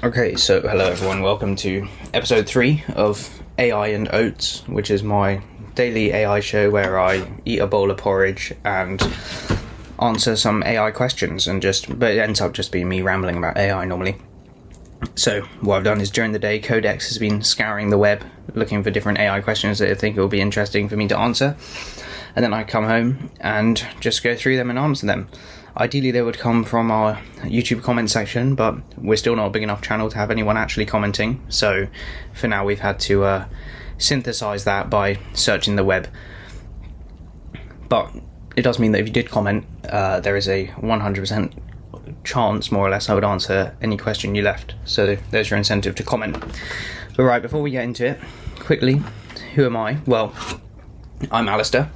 Okay, so hello everyone, welcome to episode 3 of AI and Oats, which is my daily AI show where I eat a bowl of porridge and answer some AI questions, but it ends up just being me rambling about AI normally. So what I've done is during the day, Codex has been scouring the web looking for different AI questions that I think will be interesting for me to answer, and then I come home and just go through them and answer them. Ideally they would come from our YouTube comment section, but we're still not a big enough channel to have anyone actually commenting, so for now we've had to synthesize that by searching the web. But it does mean that if you did comment, there is a 100% chance, more or less, I would answer any question you left, so there's your incentive to comment. But right, before we get into it, quickly, who am I? Well, I'm Alistair,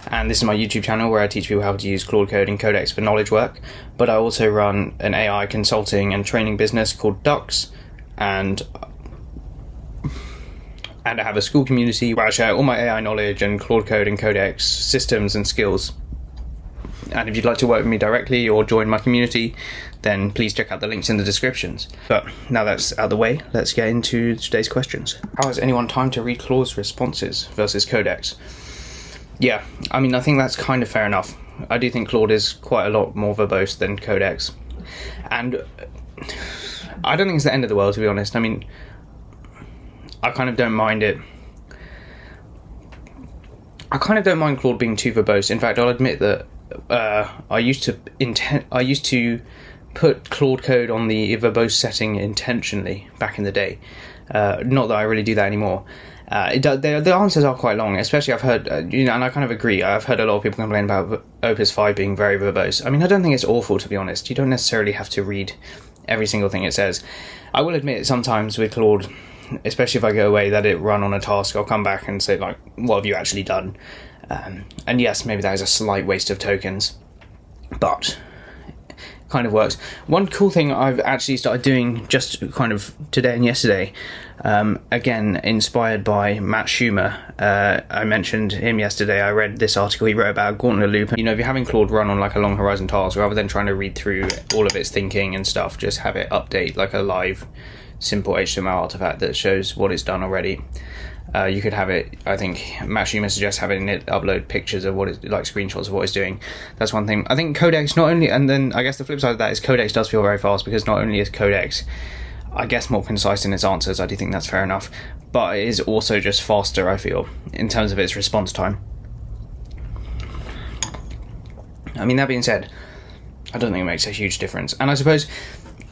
and this is my YouTube channel where I teach people how to use Claude Code and Codex for knowledge work, but I also run an AI consulting and training business called Ducks, and I have a school community where I share all my AI knowledge and Claude Code and Codex systems and skills. And if you'd like to work with me directly or join my community, then please check out the links in the descriptions. But now that's out of the way, let's get into today's questions. How has anyone time to read Claude's responses versus Codex? Yeah, I mean, I think that's kind of fair enough. I do think Claude is quite a lot more verbose than Codex. And I don't think it's the end of the world, to be honest. I mean, I kind of don't mind it. I kind of don't mind Claude being too verbose. In fact, I'll admit that I used to put Claude Code on the verbose setting intentionally back in the day. Not that I really do that anymore. The answers are quite long, especially I've heard, and I kind of agree, I've heard a lot of people complain about Opus 5 being very verbose. I mean, I don't think it's awful, to be honest. You don't necessarily have to read every single thing it says. I will admit sometimes with Claude, especially if I go away, that it run on a task, I'll come back and say, like, what have you actually done? And yes, maybe that is a slight waste of tokens, but kind of works. One cool thing I've actually started doing just kind of today and yesterday, again inspired by Matt Schumer. I mentioned him yesterday. I read this article he wrote about Gauntlet Loop. You know, if you're having Claude run on like a long horizon task, rather than trying to read through all of its thinking and stuff, just have it update like a live simple HTML artifact that shows what it's done already. You could have it, I think Matt Schumer suggests having it upload pictures of what it's like, screenshots of what it's doing. That's one thing. I think Codex not only, and then I guess the flip side of that is Codex does feel very fast, because not only is Codex, I guess, more concise in its answers. I do think that's fair enough, but it is also just faster, I feel, in terms of its response time. I mean, that being said, I don't think it makes a huge difference. And I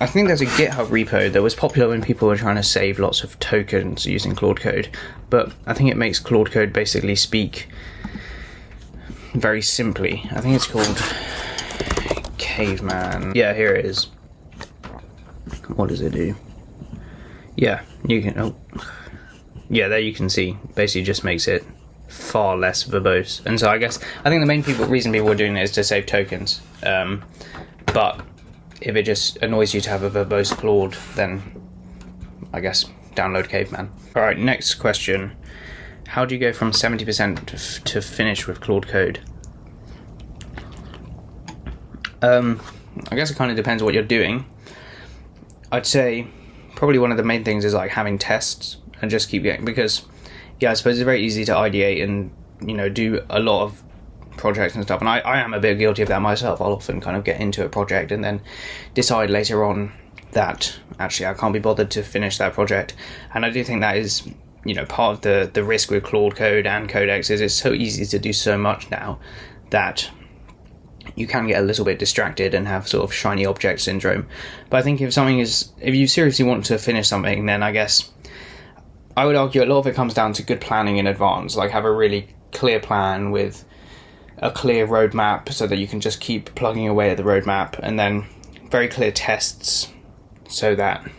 think there's a GitHub repo that was popular when people were trying to save lots of tokens using Claude Code, but I think it makes Claude Code basically speak very simply. I think it's called Caveman. Yeah, here it is. What does it do? Yeah, you can, yeah, there you can see. Basically just makes it far less verbose. And so I think the main reason people were doing it is to save tokens. But if it just annoys you to have a verbose Claude, then I guess download Caveman. Alright, next question. How do you go from 70% to finish with Claude Code? I guess it kind of depends what you're doing. I'd say probably one of the main things is like having tests and just keep getting, because yeah, I suppose it's very easy to ideate and, you know, do a lot of projects and stuff, and I am a bit guilty of that myself. I'll often kind of get into a project and then decide later on that actually I can't be bothered to finish that project. And I do think that is, you know, part of the risk with Claude Code and Codex is it's so easy to do so much now that you can get a little bit distracted and have sort of shiny object syndrome. But I think if you seriously want to finish something, then I guess I would argue a lot of it comes down to good planning in advance. Like, have a really clear plan with a clear roadmap so that you can just keep plugging away at the roadmap, and then very clear tests so that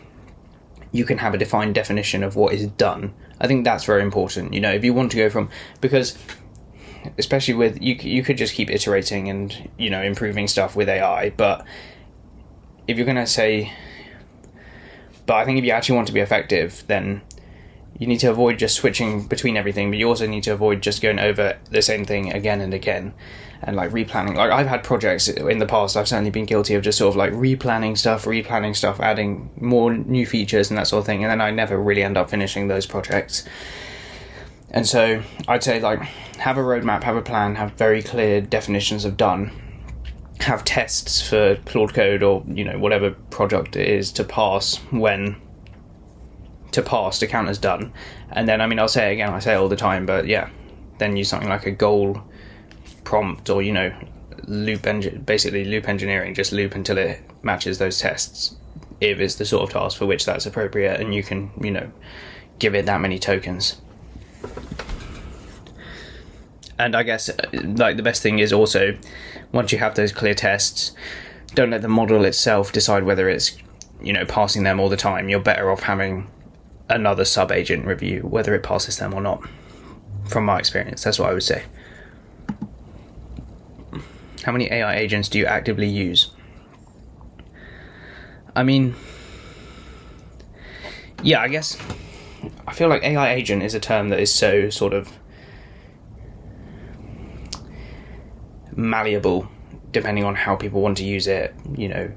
you can have a defined definition of what is done. I think that's very important. You know, if you want to go from, because especially with, you could just keep iterating and, you know, improving stuff with AI, but if you're going to say, but I think if you actually want to be effective, then you need to avoid just switching between everything, but you also need to avoid just going over the same thing again and again and like replanning. Like I've had projects in the past, I've certainly been guilty of just sort of like replanning stuff, adding more new features and that sort of thing, and then I never really end up finishing those projects. And so I'd say like have a roadmap, have a plan, have very clear definitions of done, have tests for Claude Code or, you know, whatever project it is to pass to count as done. And then, I mean, I'll say it again, I say it all the time, but yeah, then use something like a goal prompt or, you know, basically loop engineering, just loop until it matches those tests if it's the sort of task for which that's appropriate, and you can, you know, give it that many tokens. And I guess like the best thing is also, once you have those clear tests, don't let the model itself decide whether it's, you know, passing them all the time. You're better off having another sub-agent review whether it passes them or not. From my experience, that's what I would say. How many AI agents do you actively use? I mean, yeah, I guess I feel like AI agent is a term that is so sort of malleable depending on how people want to use it. You know,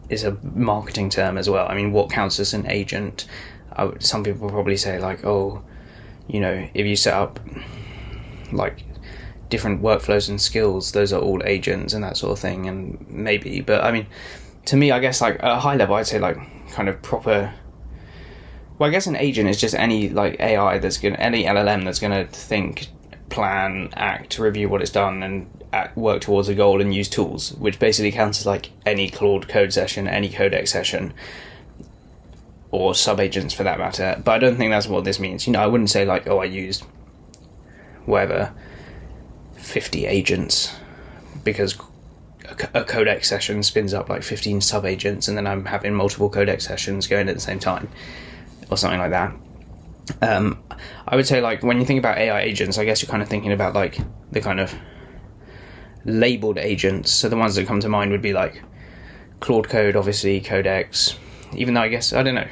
it's a marketing term as well. I mean, what counts as an agent? Some people probably say like, oh, you know, if you set up like different workflows and skills, those are all agents and that sort of thing, and maybe, but I mean, to me, I guess like at a high level, I'd say like kind of proper, well, I guess an agent is just any like AI any LLM that's gonna think, plan, act, review what it's done, and work towards a goal and use tools, which basically counts as like any Claude Code session, any Codex session, or sub-agents for that matter. But I don't think that's what this means. You know, I wouldn't say like, oh, I used whatever 50 agents because a Codex session spins up like 15 sub-agents and then I'm having multiple Codex sessions going at the same time or something like that. I would say like when you think about AI agents, I guess you're kind of thinking about like the kind of labeled agents. So the ones that come to mind would be like Claude Code, obviously, Codex, even though I guess, I don't know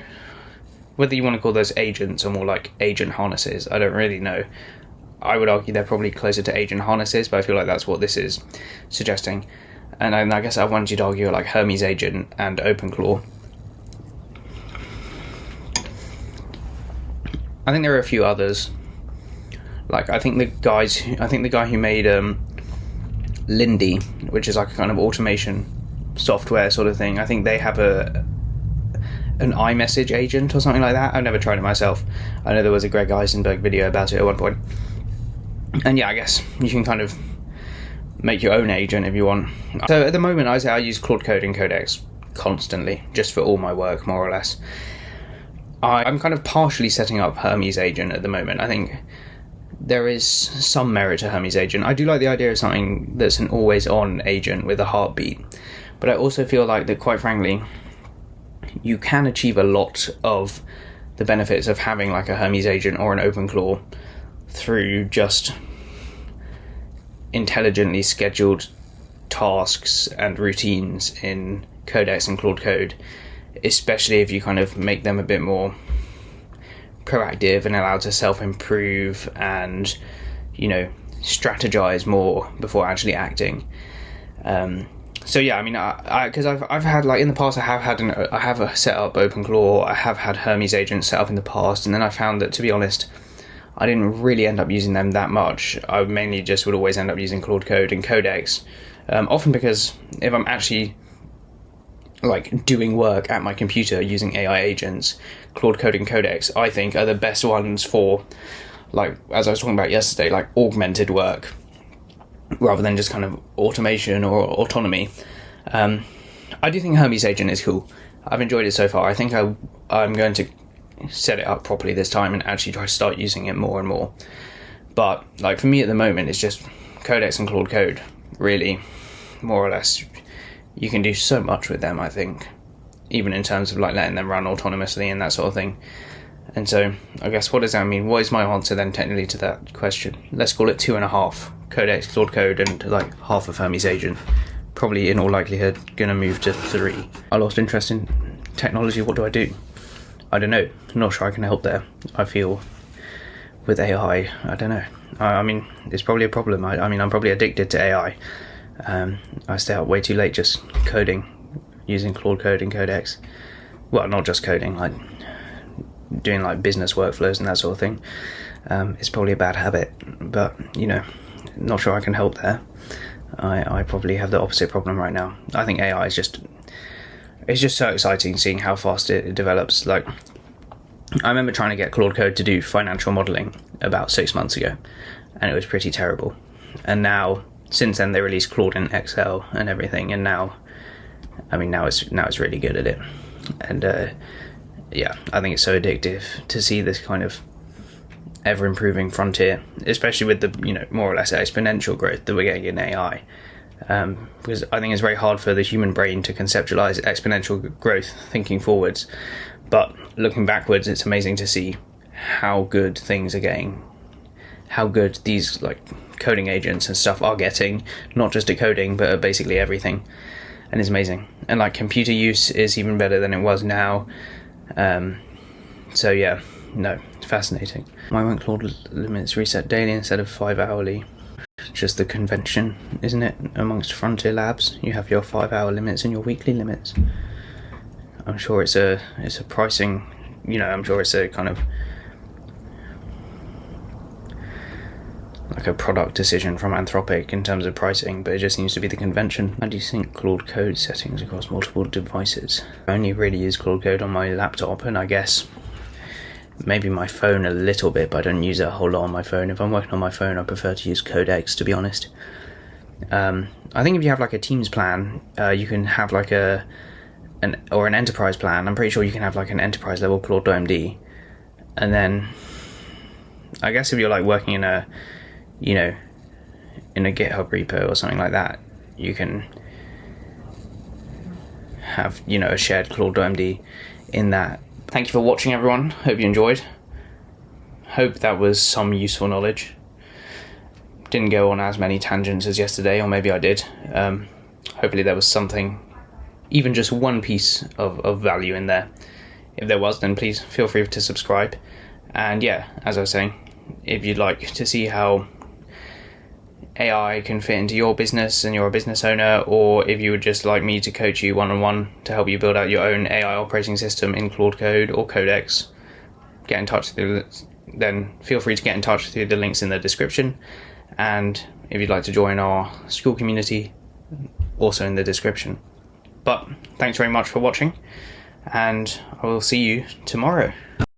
whether you want to call those agents or more like agent harnesses. I don't really know. I would argue they're probably closer to agent harnesses, but I feel like that's what this is suggesting. And I guess I wanted to argue like Hermes agent and OpenClaw. I think there are a few others. Like I think the guy who made Lindy, which is like a kind of automation software sort of thing, I think they have an iMessage agent or something like that. I've never tried it myself. I know there was a Greg Eisenberg video about it at one point. And yeah, I guess you can kind of make your own agent if you want. So at the moment, I say I use Claude Code and Codex constantly, just for all my work, more or less. I'm kind of partially setting up Hermes agent at the moment. I think there is some merit to Hermes agent. I do like the idea of something that's an always-on agent with a heartbeat. But I also feel like that, quite frankly, you can achieve a lot of the benefits of having like a Hermes agent or an OpenClaw through just intelligently scheduled tasks and routines in Codex and Claude Code, especially if you kind of make them a bit more proactive and allowed to self-improve and, you know, strategize more before actually acting. So yeah, I mean, because I've had like in the past, I have set up OpenClaw, I have had Hermes agents set up in the past, and then I found that, to be honest, I didn't really end up using them that much. I mainly just would always end up using Claude Code and Codex, often because if I'm actually like doing work at my computer using AI agents, Claude Code and Codex I think are the best ones for, like, as I was talking about yesterday, like augmented work rather than just kind of automation or autonomy. I do think Hermes agent is cool. I've enjoyed it so far. I think I'm going to set it up properly this time and actually try to start using it more and more. But like for me at the moment, it's just Codex and Claude Code, really, more or less. You can do so much with them, I think, even in terms of like letting them run autonomously and that sort of thing. And so I guess, what does that mean? What is my answer then technically to that question? Let's call it 2.5 Codex, Claude Code, and like half of Hermes agent. Probably in all likelihood gonna move to 3. I lost interest in technology. What do? I don't know. I'm not sure I can help there. I feel with AI. I don't know. I mean, it's probably a problem. I mean, I'm probably addicted to AI. I stay up way too late just coding, using Claude Code and Codex. Well, not just coding, like doing like business workflows and that sort of thing. It's probably a bad habit, but you know, not sure I can help there. I probably have the opposite problem right now. I think AI is just so exciting seeing how fast it develops. Like, I remember trying to get Claude Code to do financial modeling about 6 months ago, and it was pretty terrible. And now, since then, they released Claude in Excel and everything, and now it's really good at it. And yeah, I think it's so addictive to see this kind of ever improving frontier, especially with the, you know, more or less exponential growth that we're getting in AI. Because I think it's very hard for the human brain to conceptualize exponential growth thinking forwards, but looking backwards, it's amazing to see how good things are getting, how good these like coding agents and stuff are getting, not just at coding but at basically everything. And it's amazing. And like computer use is even better than it was now. So yeah, no, it's fascinating. Why won't Claude limits reset daily instead of 5 hourly? Just the convention, isn't it? Amongst frontier labs, you have your 5 hour limits and your weekly limits. I'm sure it's a pricing, you know, I'm sure it's a kind of like a product decision from Anthropic in terms of pricing, but it just seems to be the convention. How do you sync Claude Code settings across multiple devices? I only really use Claude Code on my laptop, and I guess maybe my phone a little bit, but I don't use it a whole lot on my phone. If I'm working on my phone, I prefer to use Codex, to be honest. I think if you have like a Teams plan, you can have like an enterprise plan. I'm pretty sure you can have like an enterprise level Claude MD, and then I guess if you're like working in a, you know, in a GitHub repo or something like that, you can have, you know, a shared Claude MD in that. Thank you for watching, everyone. Hope you enjoyed. Hope that was some useful knowledge. Didn't go on as many tangents as yesterday, or maybe I did. Hopefully there was something, even just one piece of value in there. If there was, then please feel free to subscribe. And yeah, as I was saying, if you'd like to see how AI can fit into your business and you're a business owner, or if you would just like me to coach you one-on-one to help you build out your own AI operating system in Claude Code or Codex, get in touch then feel free to get in touch through the links in the description. And if you'd like to join our school community, also in the description. But thanks very much for watching, and I will see you tomorrow.